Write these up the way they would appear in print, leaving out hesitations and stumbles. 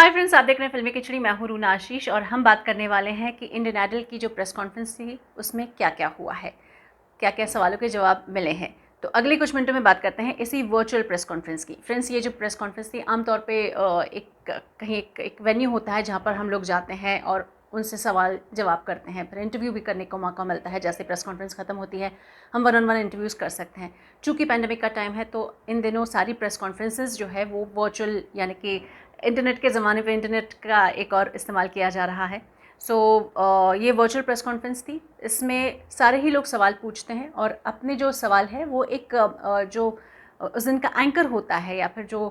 Hi friends, आप देख रहे हैं फिल्मी खिचड़ी। मैं हूं रूना आशीष और हम बात करने वाले हैं कि इंडियन आइडल की जो प्रेस कॉन्फ्रेंस थी उसमें क्या क्या हुआ है, क्या क्या सवालों के जवाब मिले हैं। तो अगले कुछ मिनटों में बात करते हैं इसी वर्चुअल प्रेस कॉन्फ्रेंस की। फ्रेंड्स, ये जो प्रेस कॉन्फ्रेंस थी आमतौर पे एक वेन्यू होता है जहाँ पर हम लोग जाते हैं और उनसे सवाल जवाब करते हैं, फिर इंटरव्यू भी करने का मौका मिलता है। जैसे प्रेस कॉन्फ्रेंस खत्म होती है हम वन ऑन वन इंटरव्यूज़ कर सकते हैं। चूँकि पैंडेमिक का टाइम है तो इन दिनों सारी प्रेस कॉन्फ्रेंसेज जो है वो वर्चुअल, यानी कि इंटरनेट के ज़माने पे इंटरनेट का एक और इस्तेमाल किया जा रहा है। ये वर्चुअल प्रेस कॉन्फ्रेंस थी। इसमें सारे ही लोग सवाल पूछते हैं और अपने जो सवाल है वो एक जो उस दिन का एंकर होता है या फिर जो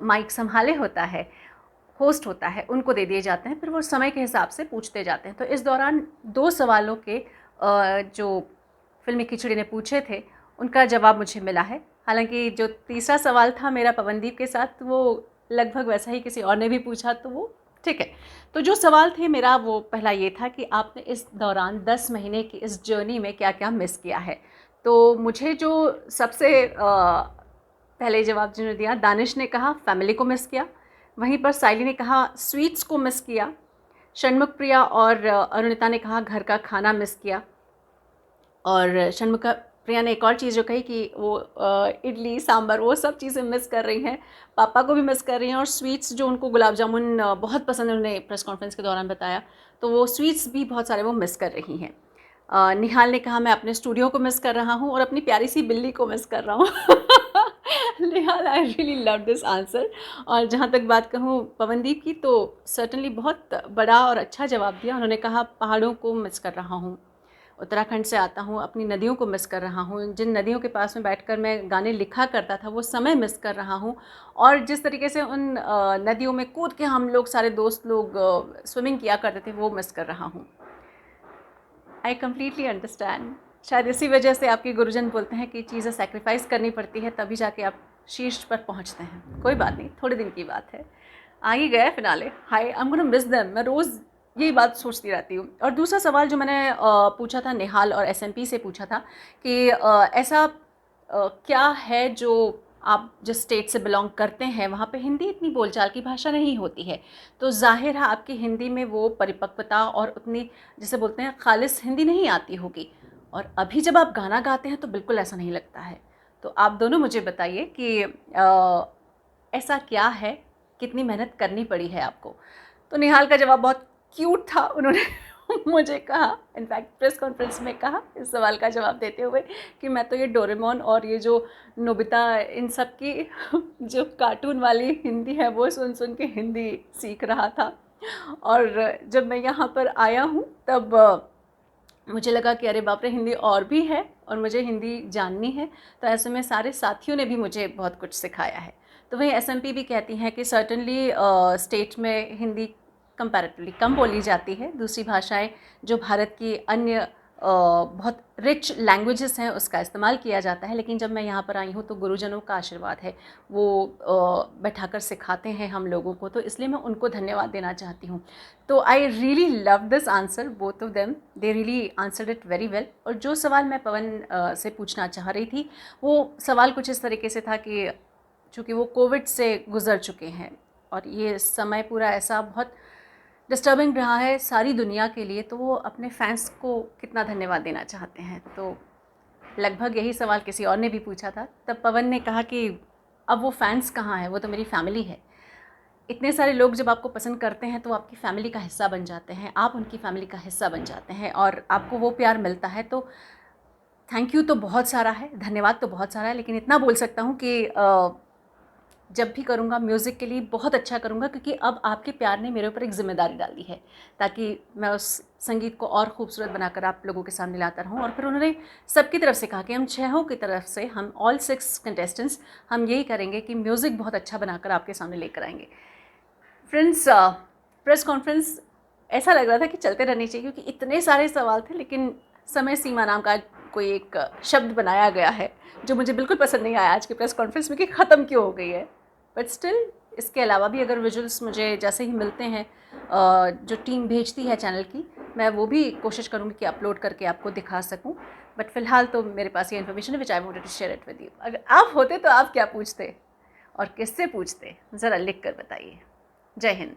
माइक संभाले होता है, होस्ट होता है, उनको दे दिए जाते हैं। फिर वो समय के हिसाब से पूछते जाते हैं। तो इस दौरान 2 सवालों के जो फिल्मी खिचड़ी ने पूछे थे उनका जवाब मुझे मिला है। हालांकि जो तीसरा सवाल था मेरा पवनदीप के साथ, वो लगभग वैसा ही किसी और ने भी पूछा, तो वो ठीक है। तो जो सवाल थे मेरा, वो पहला ये था कि आपने इस दौरान 10 महीने की इस जर्नी में क्या क्या मिस किया है। तो मुझे जो सबसे पहले जवाब जिन्होंने दिया, दानिश ने कहा फैमिली को मिस किया। वहीं पर साइली ने कहा स्वीट्स को मिस किया। षणमुख प्रिया और अरुणिता ने कहा घर का खाना मिस किया। और षणमुख प्रिया ने एक और चीज़ जो कही कि वो इडली सांभर वो सब चीज़ें मिस कर रही हैं, पापा को भी मिस कर रही हैं। और स्वीट्स जो उनको गुलाब जामुन बहुत पसंद है, उन्होंने प्रेस कॉन्फ्रेंस के दौरान बताया, तो वो स्वीट्स भी बहुत सारे वो मिस कर रही हैं। निहाल ने कहा मैं अपने स्टूडियो को मिस कर रहा हूँ और अपनी प्यारी सी बिल्ली को मिस कर रहा हूँ। Nihal, I really love this answer. और जहाँ तक बात कहूँ पवनदीप की, तो सर्टनली बहुत बड़ा और अच्छा जवाब दिया। उन्होंने कहा पहाड़ों को मिस कर रहा हूँ, उत्तराखंड से आता हूँ, अपनी नदियों को मिस कर रहा हूँ, जिन नदियों के पास में बैठकर मैं गाने लिखा करता था वो समय मिस कर रहा हूँ। और जिस तरीके से उन नदियों में कूद के हम लोग सारे दोस्त लोग स्विमिंग किया करते थे वो मिस कर रहा हूँ। I completely understand. शायद इसी वजह से आपके गुरुजन बोलते हैं कि चीज़ें सेक्रीफाइस करनी पड़ती है, तभी जाके आप शीर्ष पर पहुँचते हैं। कोई बात नहीं, थोड़े दिन की बात है, आ ही गया finale. Hi, I am gonna miss them. मैं रोज़ यही बात सोचती रहती हूँ। और दूसरा सवाल जो मैंने पूछा था निहाल और एसएमपी से पूछा था कि ऐसा क्या है जो आप जिस स्टेट से बिलोंग करते हैं वहाँ पे हिंदी इतनी बोलचाल की भाषा नहीं होती है, तो जाहिर है आपकी हिंदी में वो परिपक्वता और उतनी, जिसे बोलते हैं, खालिस हिंदी नहीं आती होगी। और अभी जब आप गाना गाते हैं तो बिल्कुल ऐसा नहीं लगता है। तो आप दोनों मुझे बताइए कि ऐसा क्या है, कितनी मेहनत करनी पड़ी है आपको। तो निहाल का जवाब बहुत क्यूट था। उन्होंने मुझे कहा, इनफैक्ट प्रेस कॉन्फ्रेंस में कहा इस सवाल का जवाब देते हुए, कि मैं तो ये डोरेमोन और ये जो नोबिता इन सब की जो कार्टून वाली हिंदी है वो सुन सुन के हिंदी सीख रहा था। और जब मैं यहाँ पर आया हूँ तब मुझे लगा कि अरे बाप रे, हिंदी और भी है और मुझे हिंदी जाननी है। तो ऐसे में सारे साथियों ने भी मुझे बहुत कुछ सिखाया है। तो वहीं एसएमपी भी कहती हैं कि सर्टनली स्टेट में हिंदी कंपैरेटिवली कम बोली जाती है। दूसरी भाषाएं जो भारत की अन्य बहुत रिच लैंग्वेजेस हैं उसका इस्तेमाल किया जाता है। लेकिन जब मैं यहाँ पर आई हूँ तो गुरुजनों का आशीर्वाद है, वो बैठाकर सिखाते हैं हम लोगों को, तो इसलिए मैं उनको धन्यवाद देना चाहती हूँ। तो आई really love this answer, both of them, they really answered it very well. और जो सवाल मैं पवन से पूछना चाह रही थी, वो सवाल कुछ इस तरीके से था कि चूँकि वो कोविड से गुज़र चुके हैं और ये समय पूरा ऐसा बहुत डिस्टर्बिंग रहा है सारी दुनिया के लिए, तो वो अपने फैंस को कितना धन्यवाद देना चाहते हैं। तो लगभग यही सवाल किसी और ने भी पूछा था। तब पवन ने कहा कि अब वो फैंस कहाँ हैं, वो तो मेरी फैमिली है। इतने सारे लोग जब आपको पसंद करते हैं तो आपकी फैमिली का हिस्सा बन जाते हैं, आप उनकी फैमिली का हिस्सा बन जाते हैं और आपको वो प्यार मिलता है। तो थैंक यू तो बहुत सारा है, धन्यवाद तो बहुत सारा है, लेकिन इतना बोल सकता हूँ कि जब भी करूँगा म्यूज़िक के लिए बहुत अच्छा करूँगा, क्योंकि अब आपके प्यार ने मेरे ऊपर एक ज़िम्मेदारी डाल दी है ताकि मैं उस संगीत को और खूबसूरत बनाकर आप लोगों के सामने लाता रहूँ। और फिर उन्होंने सबकी तरफ से कहा कि हम 6 की तरफ से, हम ऑल 6 कंटेस्टेंट्स, हम यही करेंगे कि म्यूज़िक बहुत अच्छा बनाकर आपके सामने लेकर आएंगे। फ्रेंड्स, प्रेस कॉन्फ्रेंस ऐसा लग रहा था कि चलते रहनी चाहिए, क्योंकि इतने सारे सवाल थे, लेकिन समय सीमा नाम का कोई एक शब्द बनाया गया है जो मुझे बिल्कुल पसंद नहीं आया आज की प्रेस कॉन्फ्रेंस में, कि ख़त्म क्यों हो गई है। बट स्टिल, इसके अलावा भी अगर विजुअल्स मुझे जैसे ही मिलते हैं, जो टीम भेजती है चैनल की, मैं वो भी कोशिश करूँगी कि अपलोड करके आपको दिखा सकूँ। बट फ़िलहाल तो मेरे पास ये इन्फॉर्मेशन है which I wanted to share it with you. अगर आप होते तो आप क्या पूछते और किससे पूछते, ज़रा लिख कर बताइए। जय हिंद।